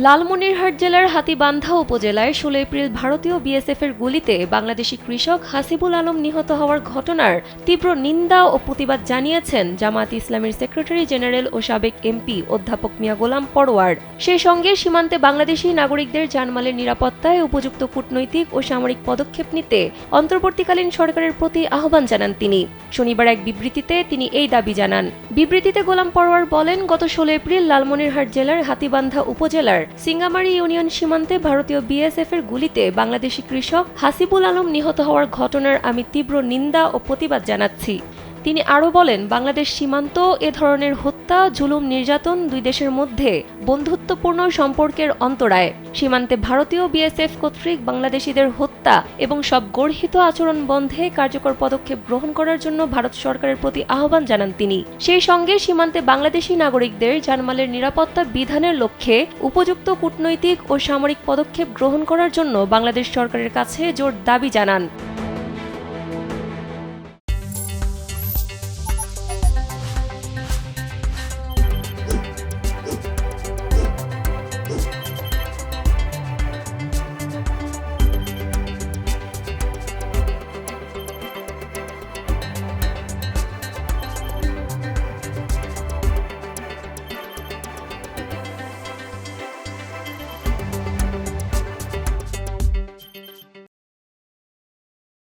লালমনিরহাট জেলার হাতীবান্ধা উপজেলায় ১৬ এপ্রিল ভারতীয় বিএসএফের গুলিতে বাংলাদেশি কৃষক হাসিবুল আলম নিহত হওয়ার ঘটনার তীব্র নিন্দা ও প্রতিবাদ জানিয়েছেন জামায়াত ইসলামীর সেক্রেটারি জেনারেল ও সাবেক এমপি অধ্যাপক মিয়া গোলাম পরোয়ার। সেই সঙ্গে সীমান্তে বাংলাদেশি নাগরিকদের জানমালের নিরাপত্তায় উপযুক্ত কূটনৈতিক ও সামরিক পদক্ষেপ নিতে অন্তর্বর্তীকালীন সরকারের প্রতি আহ্বান জানান তিনি। শনিবার এক বিবৃতিতে তিনি এই দাবি জানান। বিবৃতিতে গোলাম পরোয়ার বলেন, গত ১৬ এপ্রিল লালমনিরহাট জেলার হাতীবান্ধা উপজেলার সিঙ্গামারি ইউনিয়ন সীমান্তে ভারতীয় বিএসএফের গুলিতে বাংলাদেশি কৃষক হাসিবুল আলম নিহত হওয়ার ঘটনার আমি তীব্র নিন্দা ও প্রতিবাদ জানাচ্ছি। তিনি আরও বলেন, বাংলাদেশ সীমান্ত এ ধরনের হত্যা, জুলুম, নির্যাতন দুই দেশের মধ্যে বন্ধুত্বপূর্ণ সম্পর্কের অন্তরায়। সীমান্তে ভারতীয় বিএসএফ কর্তৃক বাংলাদেশিদের হত্যা এবং সব গর্হিত আচরণ বন্ধে কার্যকর পদক্ষেপ গ্রহণ করার জন্য ভারত সরকারের প্রতি আহ্বান জানান তিনি। সেই সঙ্গে সীমান্তে বাংলাদেশি নাগরিকদের জানমালের নিরাপত্তা বিধানের লক্ষ্যে উপযুক্ত কূটনৈতিক ও সামরিক পদক্ষেপ গ্রহণ করার জন্য বাংলাদেশ সরকারের কাছে জোর দাবি জানান।